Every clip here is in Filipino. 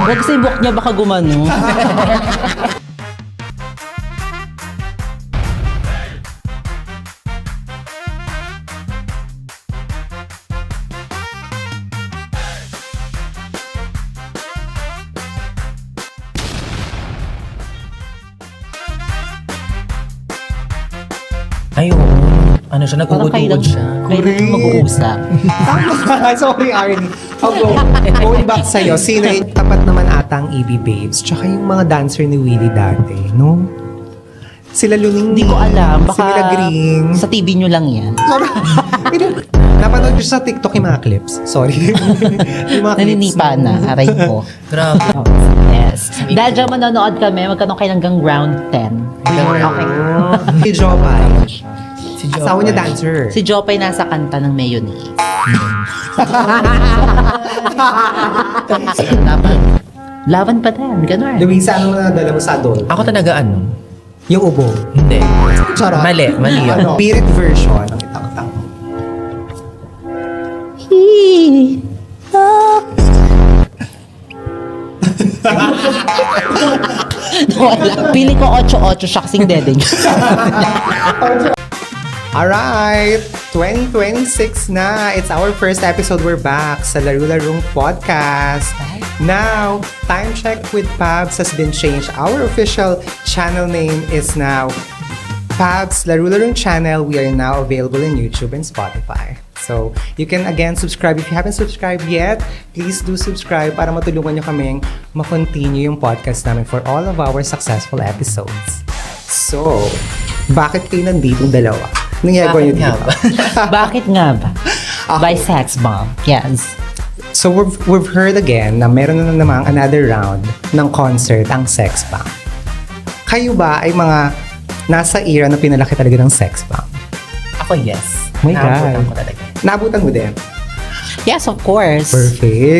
Huwag sa ibok niya, baka gumano. Ay, oo. Ano siya, nag-uud-uud siya. Kayo lang mag-uusap. Sorry, Arnie. Going back sa'yo, sino yung tapat naman atang EB Babes? Tsaka yung mga dancer ni Willie dati, no? Sila Luning. Hindi ko alam. Baka Sila Gring. sa TV nyo lang yan. Napanood ko sa TikTok yung mga clips. Sorry. Yung mga Naninipa clips na. Aray ko. Grabe. Yes. Dahil dyan manonood kami, magkano kayo hanggang round 10. Okay. Si Jopay. Si Joe. Asawa niya dancer. Si Jopay nasa kanta ng Mayonnaise. Laban pa din. Ganun. Luisa, ano na dala mo sa adult? Ako talaga ano? Yung ubo. Hindi. Charot. Mali yun. Ano? Spirit version ng itak-tak. Wala. Pili ko 8-8 siya kasing dedeng. Alright, 2026 na. It's our first episode. We're back sa Laro Larong Podcast. Now, Time Check with Pabs has been changed. Our official channel name is now Pabs Laro Larong Channel. We are now available in YouTube and Spotify. So, you can again subscribe. If you haven't subscribed yet, please do subscribe para matulungan nyo kaming ma-continue yung podcast namin for all of our successful episodes. So, bakit kayo nandito dalawa? Nangyagawa nyo Bakit nga dito? ba? Bakit nga ba? By Sex Bomb. Yes. So, we've heard again na meron na namang another round ng concert ang Sex Bomb. Kayo ba ay mga nasa era na pinalaki talaga ng Sex Bomb? Ako, yes. My God. Naabutan ko talaga. Naabutan mo din? Yes, of course.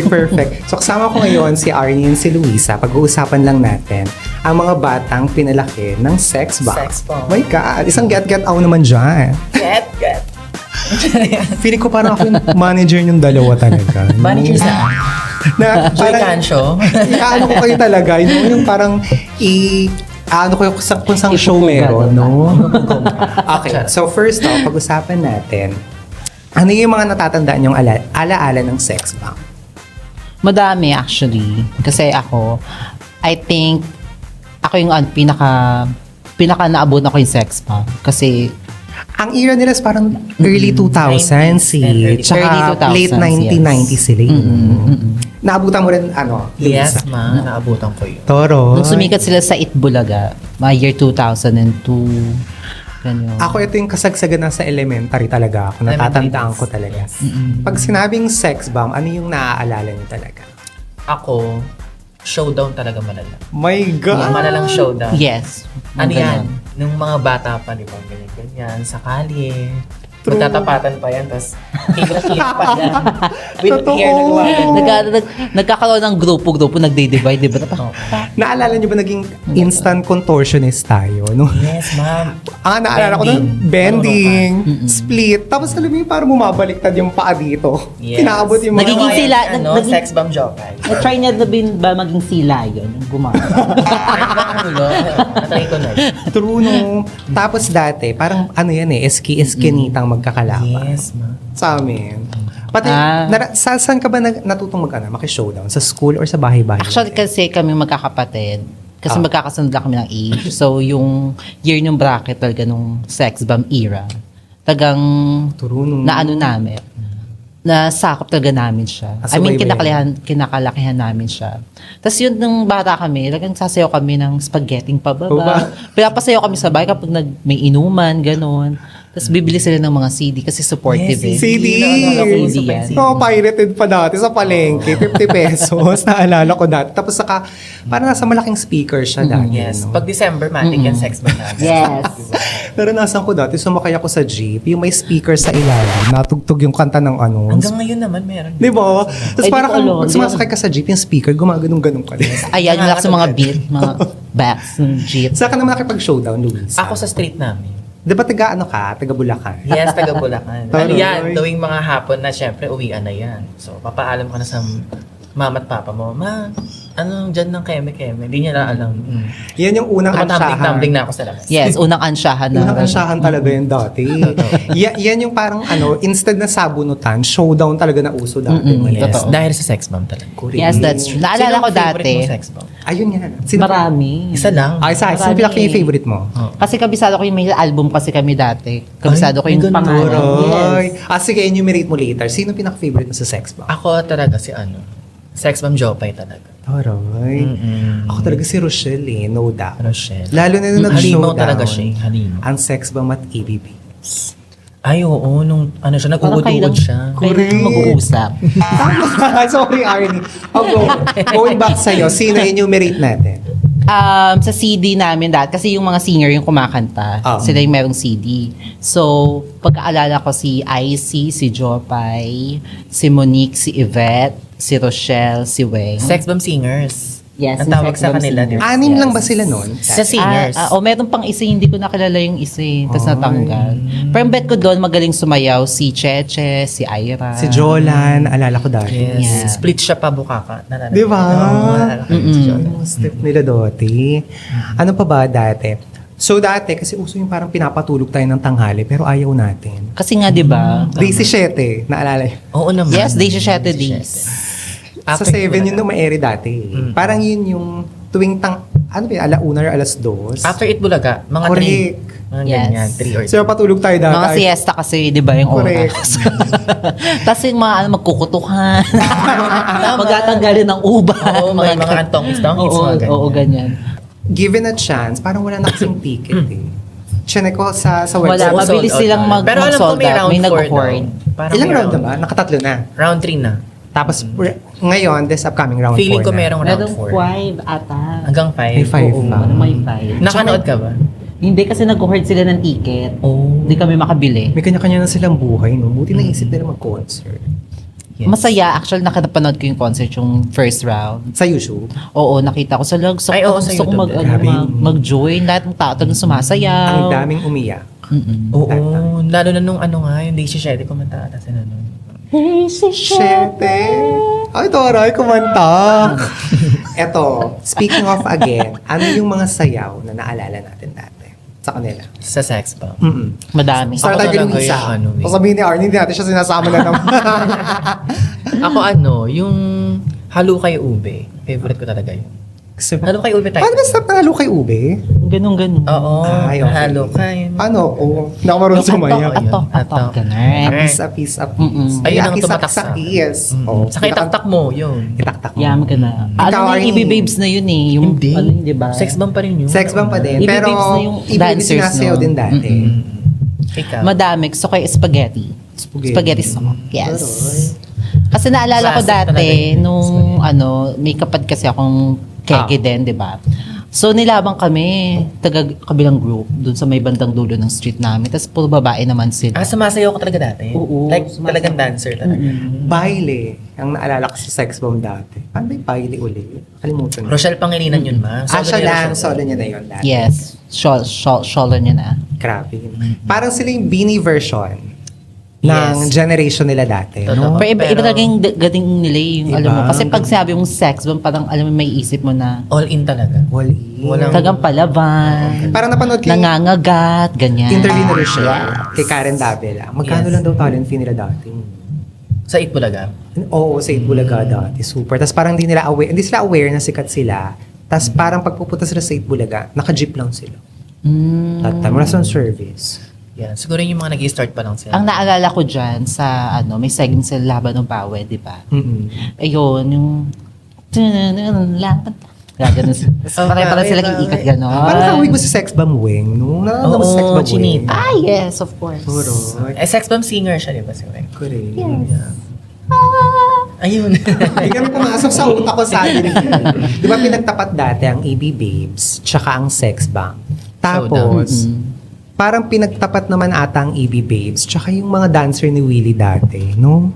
Perfect. So, kasama ko ngayon si Arnie and si Luisa. Pag-uusapan lang natin ang mga batang pinalaki ng Sex Bomb. Sex Bomb. My God, isang get out naman dyan. Get. Feeling ko parang ako yung manager yung dalawa talaga. Manager sa Na Joy Cancho. Ano ko kayo talaga, yung parang ano ko kung saan show meron, no? Okay, so first off, pag-usapan natin, ano yung mga natatandaan yung alaala ng Sex Bomb? Madami actually. Kasi ako, I think, ako yung pinaka naabot ako yung Sex Bomb. Kasi, Ang era nila is parang early 2000s eh. Tsaka Early 2000s, late 1990s sila eh. Naabutan mo rin, Yes, Luisa? ma. Naabutan ko yun. Toro. nung sumikat sila sa Itbulaga, mga year 2002, ganyan. Ako ito yung kasagsagan na sa elementary talaga ako. Natatandaan ko talaga. Pag sinabing Sex Bomb, ano yung naaalala niyo talaga? Ako, showdown talaga malala. My God! Malalang showdown. Yes. Ano yan? Ganyan. Nung mga bata pa, di ba? Ganyan, sa kalye. True. Magtatapatan pa yan, tapos higla-higla pa yan. With Totoo. hair na lumagan. Nagkakaroon ng grupo, nagde-divide, di ba? Naalala niyo ba naging instant contortionist tayo? No? Yes, ma'am. Naalala ko nun, Bending. bending, split. Tapos alam mo yung parang bumabaliktad yung paa dito. Yes. Kinaabot yung mga... Nagiging sila, Ano, naging- sex bomb jokay. Na-try niya na ba maging sila yun? Yung gumagawa. Natry ko na. True, no? Tapos dati, parang ano yan eh, eskinitang magkakalaban. Yes, ma'am. Sa amin. Pati, Ah. saan ka ba natutong maki-showdown? Sa school or sa bahay-bahay? Actually, kasi kami magkakapatid. Kasi Ah. magkakasunod lang kami ng age. So, yung year ng bracket talaga nung Sex Bomb era, tagang True, no? naano namin, nasakop talaga namin siya. I mean, Asubaybay. kinakalakihan namin siya. Tapos yun, nung bata kami, talagang sasayaw kami ng spaghetti pababa. Baba. Pinapasayaw kami sa bahay kapag may inuman, gano'n. Tapos bibili sila ng mga CD kasi supportive eh. CD. Naalala ko yung CD super yan. CD. Oo, pirated pa dati sa palengke. 50 pesos. Naalala ko dati. Tapos saka, parang nasa malaking speaker siya dati. Yes. no? Pag December, matik yan sex bomb namin. Yes. Naranasan ko dati, sumakay ako sa jeep, yung may speaker sa ilalim, natugtog yung kanta ng ano. Hanggang ngayon naman meron. Di ba? Tapos Ay, di parang ko alam. pag sumasakay ka sa jeep, yung speaker, gumaganong-ganong ka din. Ayan, yung sa mga beat, mga backs ng jeep. Saan ka naman nakipag-showdown, Luis? Ako sa street namin. Di ba taga Bulacan? Yes, taga Bulacan. Taray. Ano yan, tuwing mga hapon na syempre uwian na yan. So, papaalam ka na sa mama at papa mo, ano dyan ng keme-keme? Hindi niya na alam. Yan yung unang ansyahan. Tumatambling na ako sa labas. Yes, unang ansyahan na. Unang ansyahan talaga yun dati. Yan yung parang instead na sabunutan, showdown talaga na uso dati. Mm-mm. Yes, Totoo. dahil sa sex bomb talaga. Correct. Yes, that's true. Naalala ko Sino ang favorite dati. mo sex bomb? Ayun yan. Marami. Isa lang. Ay, sino Marami. pinaka yung favorite mo? Oh. Kasi kabisado ko yung may album kasi kami dati. Kabisado ko Ay, yung may ganun. pangalan. Aroy. Yes. Sige, enumerate mo later. Sino pinaka-favorite mo sa sex bomb? Ako talaga si sex bomb Jopay talaga. Aroy. Ako talaga si Rochelle no doubt. Rochelle. Lalo na nung Halimaw nag-showdown. talaga siya. Halimaw. Ang sex bomb at EBB. Ay, oo. Nung siya, Parang nag-uud siya. Kayo lang mag-uusap. Sorry, Arnie. Going back sa'yo, sino enumerate natin? Sa CD namin dati, kasi yung mga singer yung kumakanta, sila yung merong CD. So, pagkaalala ko si IC, si Jopay, si Monique, si Yvette, si Rochelle, si Weng. Sex bomb singers. Yes, Ang yung tawag sex sa bomb kanila. singers. Anim Yes. lang ba sila nun? Sa singers. Meron pang isa, hindi ko nakilala yung isa tapos Ay. natanggal. Pero ang bet ko doon, magaling sumayaw si Cheche, si Ira. Si Jolan, alala ko dati. Yes. Yeah. Split siya pa bukaka. Nalala Di ko. ba? Oo, nalala ko si Jordan. Yung step nila dati. Ano pa ba dati? So dati, kasi uso yung parang pinapatulog tayo ng tanghali, pero ayaw natin. Kasi nga, di ba? Day 17, naalala yun. Oo naman. Yes, Day 17 days. Sa 7 yun na ma-airy dati. Parang yun yung tuwing ano ba yun, alauna or alas 2. After it bulaga, mga 3. Correct. Mga Yes. ganyan, 3 or 2. So patulog tayo dati. Mga siesta kasi, di ba, yung Correct. oras. Tapos yung mga magkukutuhan. Magtatanggalin ng uban. Oo, may mga antongis-tongis, Oo, mga ganyan. oo, ganyan. Given a chance, parang wala na kasing ticket eh. Chinek ko sa Wala, website. Sold mabilis out silang na. Pero alam ko mag-sold may out. round May 4 nag-hoard. Ilang round na ba? Nakatatlo na. Round 3 na. Tapos ngayon, this upcoming round 4 Feeling ko na. merong round Merong 4. 5 ata. Hanggang 5. May 5 Oo, na. may 5. Nakanood ka ba? Hindi kasi nag-hoard sila ng ticket. Oh. Hindi kami makabili. May kanya-kanya na silang buhay, no? Buti naisip nila mag-concert. Yes. Masaya. Actually, nakapanood ko yung concert yung first round. Sa YouTube. Oo, nakita ko sa log. So, Ay, oo, sa gusto ko YouTube. Grabe. mag-join. Lahat ng tao talagang sumasayaw. Ang daming umiyak. Mm-mm. Oo. Lalo na nung yung Day 17, kumanta ata sila nun. Shete! Ay, Toray, kumanta! Eto, speaking of again, ano yung mga sayaw na naalala natin dati sa kanila? Sa sex bomb. Madami. Start Ako tayo kay talaga Luisa. yung eh. Sabihin ni Arnie, hindi natin siya sinasama na naman. Ako yung halo kay ube. Favorite ko talaga yun. Halo kay ube tayo. Paano ba sa panalo kay Ube? Ganun. Oo. Ay, okay. Halo kay... Paano ako? Hindi ako marunong sumayaw. Atok. Atok. Ganun. Apis. Mm-mm. Ayun ang tumatak sa sa yes. Oh. Saka itaktak mo, yun. Itaktak mo. Yam ka na. Ikaw, Ano yung Arnie? EB-Babes na yun eh. Yung, Hindi. Ano yun, di ba? Sex bomb pa rin yun. Sex bomb pa din. Ibig Pero babes na yung ibig dancers, sinasayaw no? din dati. Ikaw. Madami. Gusto ko yung spaghetti. Spaghetti song. Yes. Kasi naalala ko Classic talaga dati, yun. nung may kapad kasi akong keke din, di ba? So nilabang kami, kabilang group, dun sa may bandang dulo ng street namin. Tapos puro babae naman sila. Sumasayaw ka talaga dati? Oo, Like, sumasayaw. talagang dancer talaga. Baile. Ang naalala ko sa sex bomb dati. Paano ba yung baile uli? Kalimutan ko. Rochelle Pangilinan yun, ma. Siya ni lang. Rochelle. Solo niya na yun dati. Yes. Shoulder niya na. Grabe. Parang sila yung Beanie version ng Yes. generation nila dati. No? Totoo. Pero iba Pero- talaga yung gating nila yung Iba. alam mo. Kasi pag sabi mong sex bomb, parang alam mo may isip mo na All in talaga. Wali. Walang- tagang palaban, Parang napanood ko yung nangangagat, ganyan. interview ni Rochelle kay Karen Davila. Magkano Yes. lang daw talent fee nila dati? Sa Itbulaga. Oo, sa Itbulaga dati. Super. Tapos parang hindi sila aware na sikat sila. Tapos parang pagpupunta sila sa Itbulaga, naka-jeep lang sila. Mm. That time, wala silang service. Yeah. Siguro yung mga nag-start pa lang sila. Ang naalala ko dyan sa may segment sa Laban ng Bawe, di ba? Ayun, yung laban. Gano'n. Pare-pare silang iikat gano'n. Parang kawig mo sa sex bomb wing, no? Nalala mo sa sex Oo, bomb wing. chinita. Ah, yes, of course. Puro. Sex bomb singer siya, di ba? Si Weng? Correct. Ayun. Hindi kami pumasok sa utak ko sa atin. Di ba pinagtapat dati ang EB Babes, tsaka ang sex bomb. Tapos, parang pinagtapat naman ata ang EB Babes, tsaka yung mga dancer ni Willie dati, no?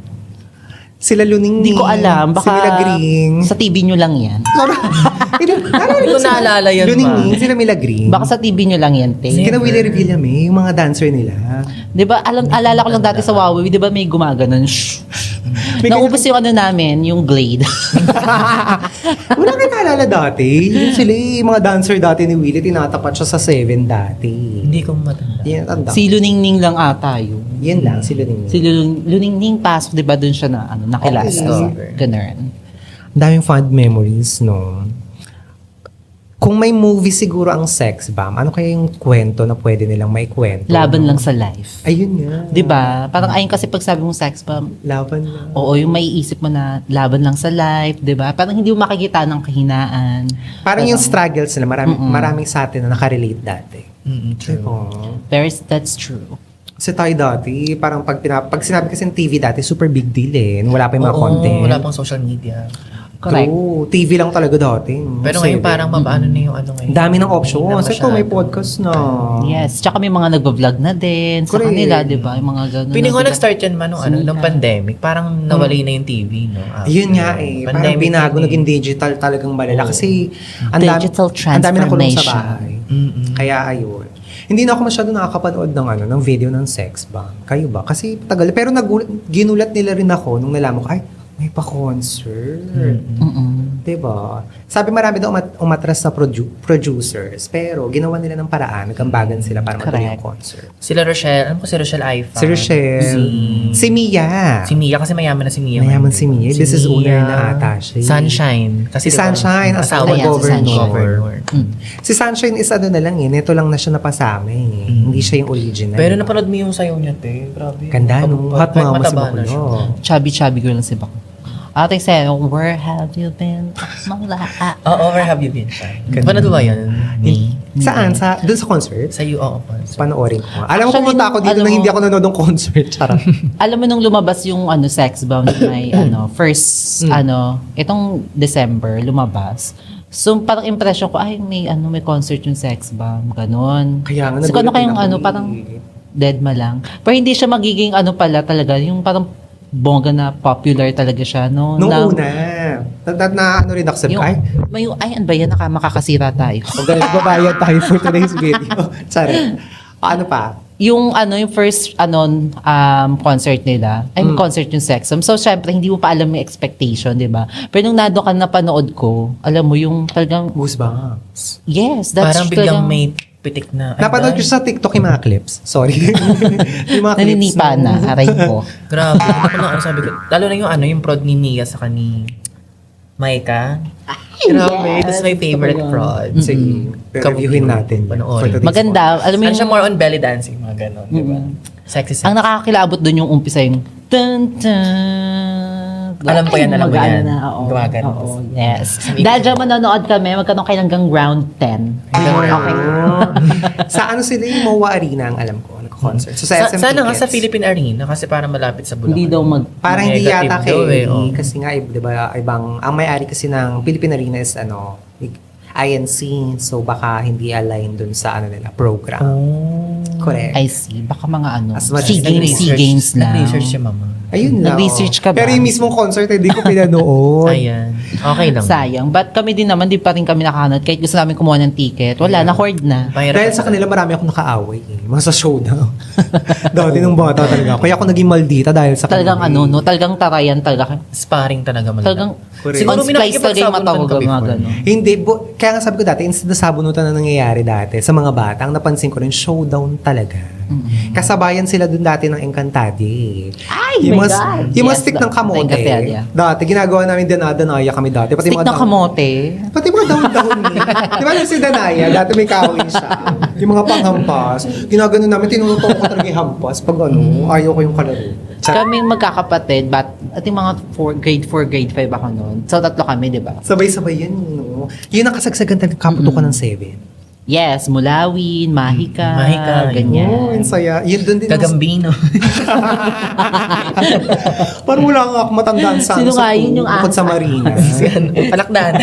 Sila Luning. Hindi ko alam. Si Baka Mila Green. sa TV nyo lang yan. Hindi ko naalala yan, Luning, ma. sila Mila Green. Baka sa TV nyo lang yan, te. Kina Willie Revillame, yung mga dancer nila. Di ba, alala ko lang dati sa Huawei, di ba may gumaganon? Shh. Naubos yung ano namin, yung Glade. Wala kayo naalala dati. Yun sila yung mga dancer dati ni Willie, tinatapat siya sa 7 dati. Hindi ko matanda. Yan, tanda. Si Luningning lang ata yun. Yan lang, si Luning. Si Luningning pasok, di ba, dun siya na, nakilala. Okay. Ganun. Ang daming fond memories, no? Kung may movie siguro ang Sex Bomb, ano kaya yung kwento na pwede nilang maikwento? Laban lang sa life. Ayun nga. Di ba? Parang ayun kasi pag sabi mong sex bomb, Laban lang. oo, yung may isip mo na laban lang sa life, di ba? Parang hindi mo makikita ng kahinaan. Parang yung struggles nila, maraming sa atin na nakarelate dati. True. Oo. That's true. Kasi tayo dati, parang pag sinabi kasi ng TV dati, super big deal eh. Wala pa yung mga content. Wala pang social media. Correct. True. TV lang talaga dati. Pero ngayon parang mabaano na yung ano ngayon. Dami ng options. Hindi na Ito, may masyado. podcast na. Yes. Tsaka may mga nagbablog na din sa Correct. kanila, di ba? Yung mga ganun. Piling ko na, nag-start yan man nung, nung pandemic. Parang nawali na yung TV, no? Yun nga eh. Parang binago, naging digital talagang malala. Kasi Digital ang dami na kulong sa transformation. bahay. Kaya ayun. Hindi na ako masyado nakakapanood ng video ng sex bomb. Kayo ba? Kasi tagal. Pero ginulat nila rin ako nung nalaman ko, ay, may pa-concert. Diba? Sabi marami daw umatras sa producers, pero ginawa nila ng paraan, nagkambagan sila para matuloy yung concert. Sila Rochelle, alam ko si Rochelle Aifa. Si Rochelle. Si Mia. Si Mia, kasi mayaman na si Mia. Mayaman si Mia. Si Business owner Mia. na ata siya. Sunshine. Kasi Si Sunshine, asawa Ayan, si governor. Sunshine. Si Sunshine is ano na lang eh, neto lang na siya napasama eh. Hindi siya yung original. Pero napanood mo yung sayaw niya, te. Grabe. Ganda, no? Hot Kahit mama si mataba na siya. Bakulo. Chubby girl lang si Bako. Ate sayo, where have you been? Mga Oo, where have you been? Panood mo ba yun? Saan? Doon sa concert? Sa iyo, oo. Panoorin ko. Alam mo, Actually, pumunta ako dito alam na mo- hindi ako nanonood ng concert. Charot. Alam mo nung lumabas yung sex bomb may first itong December lumabas. So parang impression ko ay may concert yung sex bomb ganon. Kaya nga, So ano nagulat din kayong ako parang eh. dead ma lang. Pero hindi siya magiging pala talaga yung parang bongga na popular talaga siya no. Nung Na- una, na ano rin ako sabi, yung, ay, ano ba yan? Makakasira tayo. dahil babayad tayo for today's video. Charot. Ano pa? Yung first concert nila, concert yung sex bomb. So syempre hindi mo pa alam yung expectation, 'di ba? Pero nung nado ka na panood ko, alam mo yung talagang Goosebumps. yes, that's Parang biglang talagang may pitik na. Napanood ko sa TikTok yung mga clips. Sorry. yung mga clips. naninipa na, aray ko. Grabe. Ano sabi ko. Lalo na yung prod ni Nia sa ni Maika. Grabe. yes. That's my favorite prod. Sige. Reviewin natin. Panoorin. for today's Maganda. Alam mo Ano yung, siya more on belly dancing, mga ganon, di ba? Sexy. ang nakakakilabot doon yung umpisa yung dun, dun. Alam ko yan, alam ko yan. Oo. Gumagano. Oo, yes. Dahil dyan manonood kami, magkaroon kayo hanggang round 10. Okay. Sa ano sila yung MOA Arena ang alam ko, nag-concert. So sa SM Sana nga Tickets. sa Philippine Arena kasi para malapit sa Bulacan. Hindi daw Parang hindi Negative yata daw kay, oh. kasi nga, di ba, ang may-ari kasi ng Philippine Arena is INC, so baka hindi align dun sa nila, program. Correct. I see. Baka mga As much SEA as Games lang. Nag-research si Mama. Ayun lang. Nag-research ka ba? Pero yung mismong concert, hindi ko pinanood. Ayan. Okay lang. Sayang. But kami din naman, di pa rin kami nakahanod. Kahit gusto namin kumuha ng ticket. Wala, na-hoard na. Mahirap Dahil na sa kanila marami akong nakaaway eh. Mga sa show na. Dati nung bata talaga. Kaya ako naging maldita dahil sa Talagang kanila. talagang tarayan talaga. Sparring talaga malaga. Talagang, Correct. siguro Siguro splice talaga yung mata ko, mga gano'n. Hindi, kaya nga sabi ko dati, instead na sabunutan na nangyayari dati sa mga bata, ang napansin ko rin, showdown talaga. Kasabayan sila dun dati ng Encantade. Ay, yung my mga, God. Yung mga Yes, stick ng kamote. Encantade. Dati, ginagawa namin danaya kami dati. Pati Stick mga ng dahon- kamote. Pati mga dahon-dahon eh. Di ba yung si Danaya, dati may kahoy siya. Yung mga panghampas, ginagano namin, tinututok ko talaga yung hampas. Pag ayaw ko yung kalaro. Kami magkakapatid, at yung mga grade 4, grade 5 ako noon. So, tatlo kami, di ba? Sabay-sabay yan, no? Yun ang kasagsagan talaga kaputukan ng 7. Yes, Mulawin, Mahika, Mahika, ganyan. Oo, yung saya. Yun doon din. Gagambino. Parang wala nga ako matandaan sa Sino nga yun yung bukod sa Marina. Si ano, Palakdan.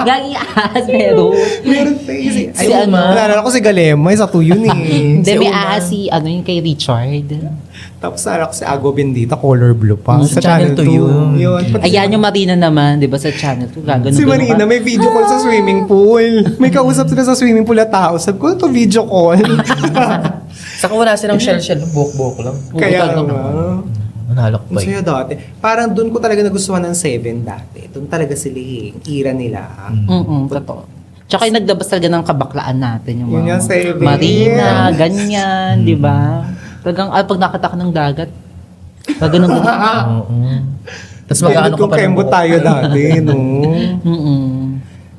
Gagi ahas, pero... Meron pa eh. Si ano? Naalala ko si Galema, isa to yun eh. Hindi, may Una. ahas yung kay Richard. Tapos anak si Ago Bendita, color blue pa. Sa Channel 2 yun. Ayan yung Marina naman, di ba, sa channel 2. Gaganon Si Marina, may video call sa swimming pool. May kausap sila sa swimming pool na tao. Sabi ko, ito video call. Saka wala silang shell-shell, buhok-buhok lang. Kaya talaga. nga. Manalok Ang pa saya dati. Parang doon ko talaga nagustuhan ng Seven dati. Doon talaga sila eh. Ira nila. Totoo. Tsaka yung naglabas talaga ng kabaklaan natin. Yung Yun mga nga, Seven. Marina, ganyan, di ba? Talagang, pag nakita ka ng dagat, gaganon ka. Oo. Tapos mag-ano ka Kung pa ng kembo buhok. tayo dati, no?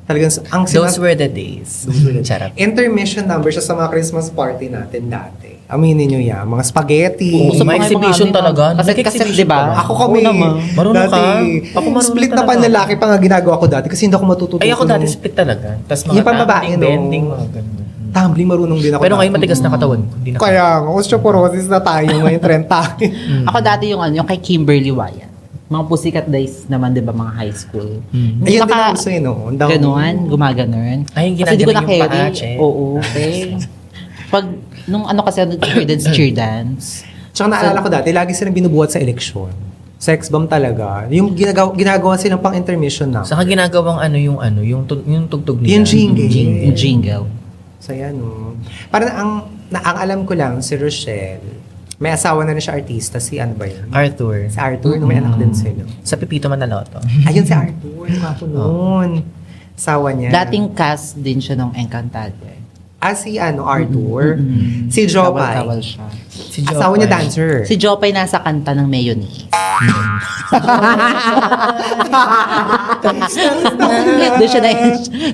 Talagang, ang Those were the days. Charot. intermission number siya sa mga Christmas party natin dati. Aminin nyo yan. Mga spaghetti. Oo, Gusto may pa nga yung exhibition mga talaga. Kasi, Nag-exhibition di ba? ka ba? Ako kami. Oo naman. Marunong dati, ka? Ako marunong split na talaga. panlalaki pa nga ginagawa ko dati kasi hindi ako matututo. Ay, ako dati nung- split talaga. Tapos mga Yung pambabae, no? bending, mga ganun. Tumbling, marunong din ako. Pero ngayon dati. matigas na katawan ko. Hindi na Kaya nga, osteoporosis na tayo ngayon, 30. Ako dati yung kay Kimberly Wyatt. Mga Pussycat Days naman, di ba, mga high school. Mm. Ayun din Saka, ang uso eh, no? Ang dami. Ganon, gumaganon. Ay, yung Kasi di ko ginaganon yung na-carry. paa, che. Oo, okay. Pag, nung kasi cheer dance. Tsaka naalala ko dati, lagi silang binubuhat sa eleksyon. Sex bomb talaga. Yung ginagawa silang pang intermission na. Saka ginagawang yung tugtog nila. Yung jingle. Yung jingle. Saya, no? Parang ang alam ko lang, si Rochelle, may asawa na rin siya artista, si ano ba yun? Arthur. Si Arthur, no? May anak din sila. Sa Pipito Manaloto. Ayun si Arthur, ako noon. Asawa niya. Dating cast din siya ng Encantada. Si Arthur. Si Jopay. Kawal siya. Si Asawa niya Jopay. dancer. Si Jopay nasa kanta ng Mayonnaise. doon siya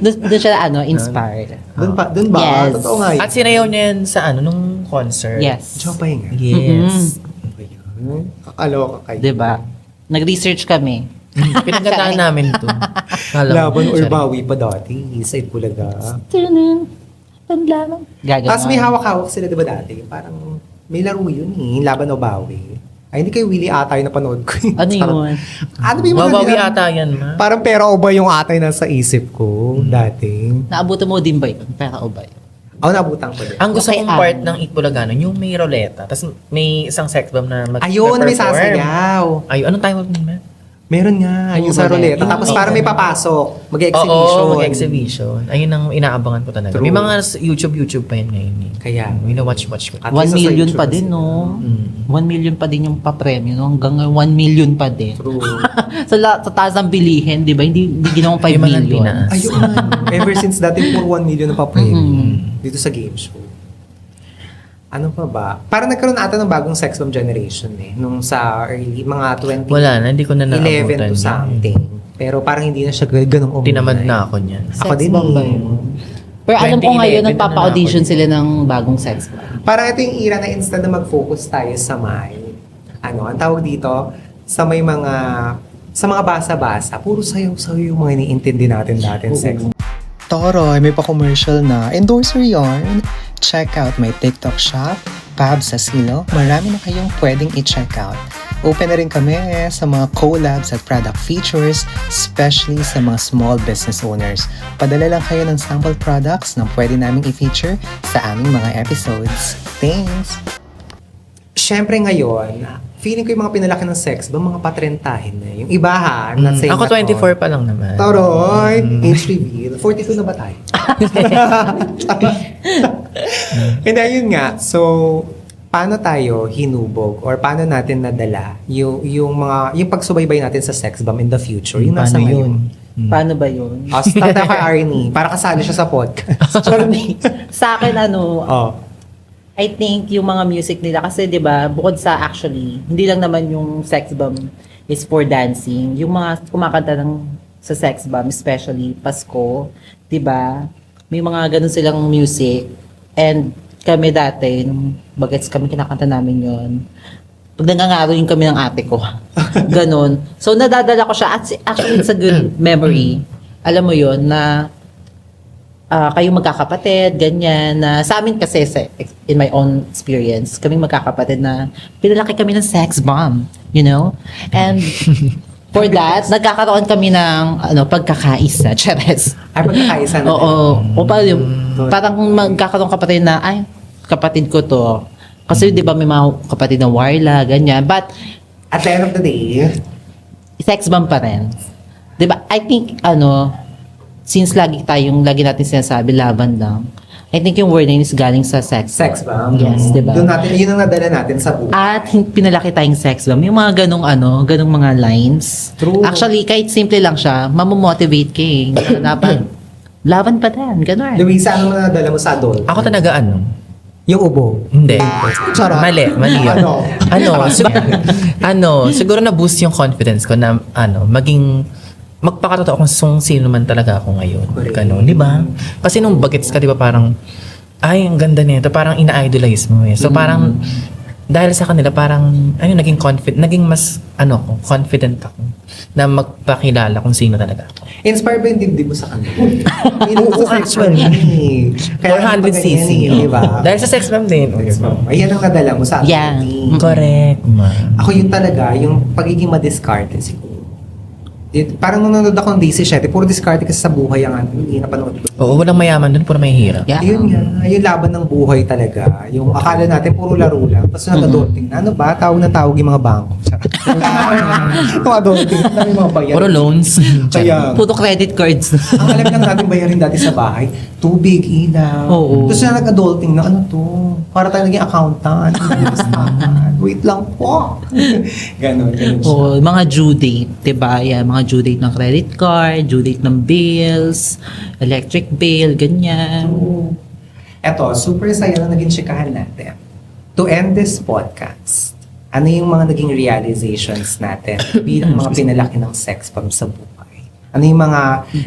doon siya inspired. Doon ba? Yes. Totoo nga yun. At sinayaw niya yan sa nung concert. Yes. Jopay nga. Yes. Ano ba yun? Kakaloka kayo. 'Di ba? Nag-research kami. Pinagkataan namin to. Kala ko, Laban or sorry. bawi pa dati. Sa Itbulaga. Panlaman. Gaganon. Tapos may hawak-hawak sila, di ba dati? Parang may laro yun eh. Laban o bawi. Ay, hindi kay Willie Atay na panood ko. Ano yun? Ano ba yung mga Mabawi nila- ata yan, ma. Parang pera o ba yung atay na sa isip ko dati? Naabutan mo din ba yun? Pera o ba yun? Ako nabutan ko din. Ang gusto Okay, kong part ng Itbulaganon, yung may roleta, tapos may isang sex bomb na Ayun, may na-perform. sasayaw. Ay, anong time of name? Meron nga, yung sa roleta. roleta. Tapos parang may papasok. Mag-exhibition. Oo, mag-exhibition. Ayun ang inaabangan ko talaga. True. May mga YouTube pa yan ngayon. Eh. Kaya. Watch ko. At 1 least sa million YouTube pa din, sila. no? Mm. 1 million pa din yung pa-premyo, no? Hanggang 1 million pa din. True. Sa taas ng bilihin, di ba? Hindi ginawang 5 Yung mga million. tinaas. Ayun. Ever since dati, puro 1 million na pa-premium. Dito sa game show. Ano pa ba? Parang nagkaroon ata ng bagong sex bomb generation eh. Nung sa early, mga 20. Wala na, hindi ko na 11 naabutan. to something. Pero parang hindi na siya ganong umuwi. Tinamad na ako niyan. Ako Sex din bomb ba eh. yun? Pero alam ko 2011 ngayon, na nagpapa-audition na ako. sila ng bagong sex bomb. Parang ito yung era na instead na mag-focus tayo sa ang tawag dito, sa mga basa-basa, puro sayo-sayo yung mga iniintindi natin dati sex. Toroy, may pa-commercial na. Endorser yarn. Check out my TikTok shop, Pab Sasilo. Marami na kayong pwedeng i-check out. Open na rin kami sa mga collabs at product features, especially sa mga small business owners. Padala lang kayo ng sample products na pwede naming i-feature sa aming mga episodes. Thanks! Siyempre ngayon, feeling ko yung mga pinalaki ng sex ba mga patrentahin na. Yung iba ha, I'm not saying Ako that all. 24 pa lang naman. Toroy, age reveal. 42 na ba tayo? Hindi, yun nga. So, paano tayo hinubog or paano natin nadala yung pagsubaybay natin sa sex bomb in the future? Yung nasa Paano ngayon. yun? Paano ba yun? Start na kay Arnie. Para kasali siya sa podcast. Sa akin, Oh. I think yung mga music nila, kasi 'di ba bukod sa actually, hindi lang naman yung sex bomb is for dancing. Yung mga kumakanta sa sex bomb, especially Pasko, 'di ba? May mga ganun silang music. And kami dati, nung bagets kami kinakanta namin yon. Pag nangangaroin kami ng ate ko. Ganun. So nadadala ko siya. Actually, it's a good memory. Alam mo yon na kayong magkakapatid, ganyan. Na sa amin kasi, in my own experience, kaming magkakapatid na pinalaki kami ng sex bomb, you know? And for that, nagkakaroon kami ng pagkakaisa, Cheres. Ay, pagkakaisa na. Oo. O parang magkakaroon kapatid na, ay, kapatid ko to. Kasi di ba may mga kapatid na Warla, ganyan. But, At the end of the day, sex bomb pa rin. Di ba? I think, since lagi natin sinasabi, laban lang. I think yung word na yun is galing sa sex bomb. Yes, di ba? Doon natin, yun ang nadala natin sa buhay. At pinalaki tayong sex bomb. Yung mga ganong mga lines. True. Actually, kahit simple lang siya, mamomotivate ka eh. Dapat, laban pa din. Ganon. Luisa, ano na nadala mo sa adult? Ako talaga Yung ubo. Hindi. Charot. Mali yun. Siguro na-boost yung confidence ko na, magpakatotoo kung sino man talaga ako ngayon. Correct. Ganon, di ba? Kasi nung bagets ka, di ba, parang, ay, ang ganda nito. Parang ina-idolize mo eh. So, parang, dahil sa kanila, parang, naging mas, confident ako na magpakilala kung sino talaga ako. Inspired ba yung dibdib mo sa kanila? Oo, actually. 400cc. Di ba? Dahil sa sex bomb din. Ayan ang nadala mo sa Yeah. adulting. Correct, ma. Ako yun talaga, yung pagiging madiskarte siguro. Parang nung nanonood ako ng DC7, puro diskarte kasi sa buhay ang hindi napanood ko. Oo, walang mayaman dun, puro may hirap. Yeah. Yun nga, yung laban ng buhay talaga. Yung akala natin puro laro lang. Tapos nag-adulting na, ano ba? Tawag na tawag yung mga bangko. Yung adulting na may mga bayan. Puro loans. Kaya, Puro credit cards. ang alam lang natin bayarin dati sa bahay, tubig, ilaw. Oo. Tapos na nag-adulting na, ano to? Para tayo naging accountant. Wait lang po. Ganon siya. Oo, mga due date, 'di ba? Yan, mga due date ng credit card, due date ng bills, electric bill, ganyan. Eto, super saya na naging chikahan natin. To end this podcast, ano yung mga naging realizations natin bilang mga pinalaki ng sex bomb sa buhay? Ano yung mga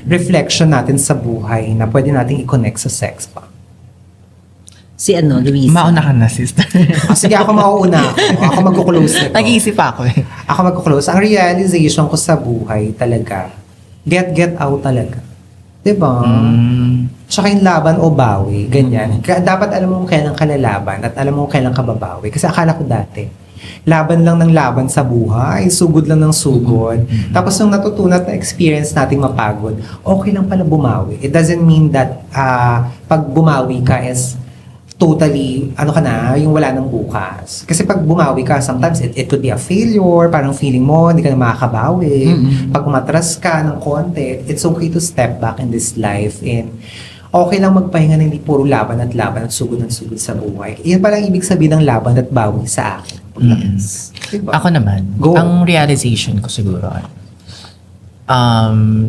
reflection natin sa buhay na pwede nating i-connect sa sex bomb? Si Luisa. Mauna ka na, sister. Sige, ako mauuna ako. Ako magkuklose nito. Nag-iisip ako eh. Ako magkuklose. Ang realization ko sa buhay talaga, get out talaga. Diba? Tsaka yung laban o bawi, ganyan. Dapat alam mo kung kailan ka lalaban at alam mo kung kailan ka babawi. Kasi akala ko dati, laban lang ng laban sa buhay, sugod lang ng sugod. Tapos nung natutunan at na-experience nating mapagod, okay lang pala bumawi. It doesn't mean that pag bumawi ka is totally, yung wala ng bukas. Kasi pag bumawi ka, sometimes it could be a failure, parang feeling mo, hindi ka na makakabawi. Pag umatras ka ng konti, it's okay to step back in this life and okay lang magpahinga na hindi puro laban at sugod sa buhay. Yan palang ibig sabihin ng laban at bawi sa akin. Diba? Ako naman, Go. ang realization ko siguro,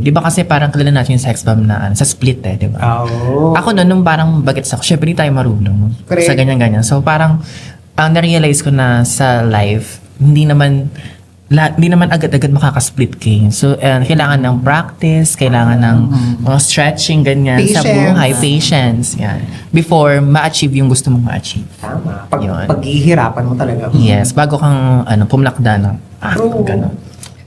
di ba kasi parang kilala natin yung sex bomb na sa split di ba? Oh. Ako nung parang bagets ako, syempre hindi tayo marunong Correct. sa ganyan-ganyan. So parang, ang na-realize ko na sa life, hindi naman agad-agad makaka-split kayo. So, kailangan ng practice, kailangan ng mga stretching, ganyan, sa Patience. buhay, patience, yan. Before ma-achieve yung gusto mong ma-achieve. Tama. Yun. Paghihirapan mo talaga. Yes, bago kang pumlakda ng True. ganun.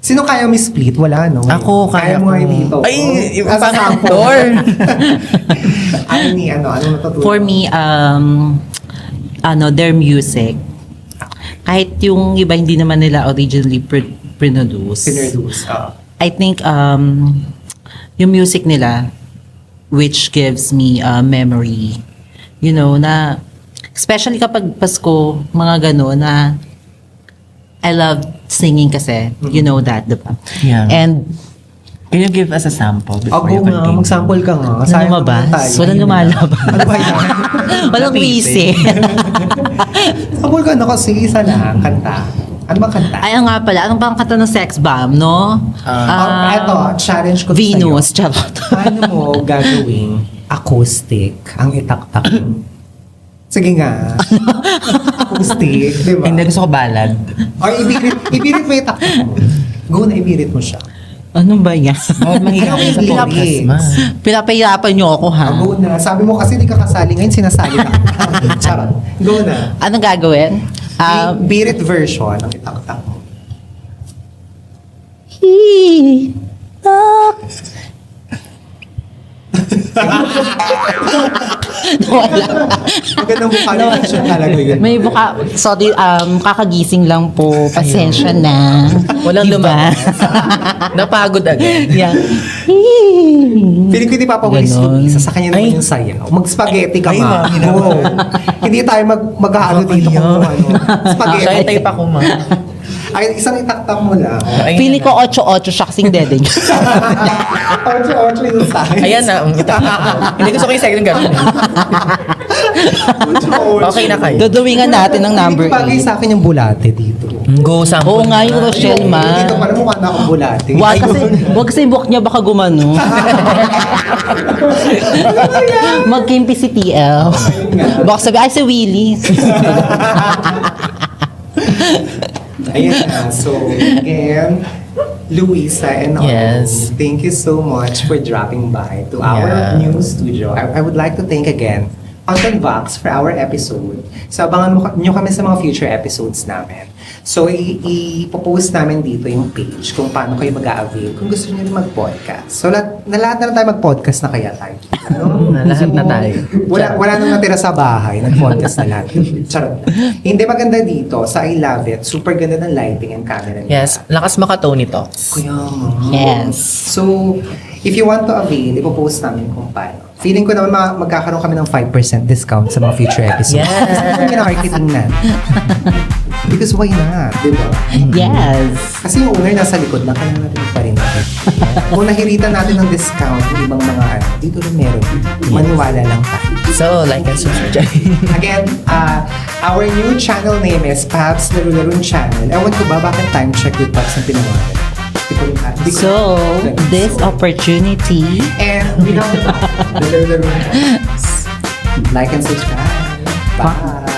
Sino kaya may split? Wala, no? Ako, kaya mo ko. nga dito. Ay, yung As a parang sample. door. Ano natutunan? For me, their music. Kahit yung iba hindi naman nila originally produce. Pinroduce. I think yung music nila which gives me a memory. You know, na especially kapag Pasko, mga gano'n na I love singing kasi. You know that, diba? Yeah. And Can you give us a sample before you Ako nga, continue? mag-sample ka nga. Ano Sayang lumabas? naman tayo. Walang lumalabas. Ano ba yan? Walang wisi. Sample ka na kasi isa lang, kanta. Ano bang kanta? Ay, nga pala. Anong bang kanta ng sex bomb, no? Eto, challenge ko to Venus, sa'yo. charot. Paano mo gagawing acoustic ang itaktak mo? Sige nga. Acoustic, di ba? Hindi, gusto ko ballad. Or ibirit mo yung taktak mo. Go na, ibirit mo siya. Anong ba yan? Oh, mahirap Ano sa yung podcast, lyrics? ma. Pinapahirapan niyo ako, ha? Go na. Sabi mo kasi di ka kasali. Ngayon sinasali ka. Charot. Go na. Anong gagawin? Birit version ng itaktak mo. Wala. Magandang mukha ni Christian talaga yun. May buka, sorry, kakagising lang po. Pasensya na. Walang Diba? lumabas. Napagod agad. Yan. Feeling ko hindi papawalis Ganon. yung isa. Sa kanya naman Ay. yung sayaw. Mag-spaghetti ka Ay, ma. mami naman. Oo. Hindi tayo mag-ano dito kung ano. Spaghetti. Kaya type ako, ma. Ay, isang itaktak mo lang. Ayun Pili na. ko 8-8 siya kasing dede niya. 8-8 yung size. Ayan na. Hindi gusto ko yung second gano'n. 8-8. Okay na kayo. Dudawingan natin ng number Bagay 8. sa akin yung bulate dito. Go sample. Oo nga, yung Rochelle, ma. Dito pala mukha na akong bulate. Wag kasi yung buhok niya baka gumano. Magkimpi si TL. Baka sabi, ay si Willie. Ayan na. So, again, Luisa and all, Yes. thank you so much for dropping by to our Yeah. new studio. I would like to thank again Content Vox for our episode. So, abangan nyo kami sa mga future episodes namin. So, ipopost namin dito yung page kung paano kayo mag-a-avail kung gusto nyo rin mag-podcast. So, lahat na tayo mag-podcast na kaya tayo. Ano? Lahat na tayo. Wala nang natira sa bahay. Nag-podcast na lahat. Charot. Hindi maganda dito. Sa I Love It, super ganda ng lighting and camera nila. Yes, lakas makatone ito. Kuya. Yes. So, if you want to avail, ipopost namin kung paano. Feeling ko naman magkakaroon kami ng 5% discount sa mga future episodes. Yes. Kasi marketing na. Because why not? Diba? Yes. Kasi yung owner nasa likod na, kailangan natin pa rin natin. Kung nahiritan natin ng discount yung ibang mga ano, dito rin meron. Maniwala lang tayo. So, like and subscribe. Again, our new channel name is Pabs Laru-Larun Channel. Ewan ko ba, bakit time check with Pabs ang pinawalan? So, this opportunity. And we love the Laru-Larun. Like and subscribe. Bye!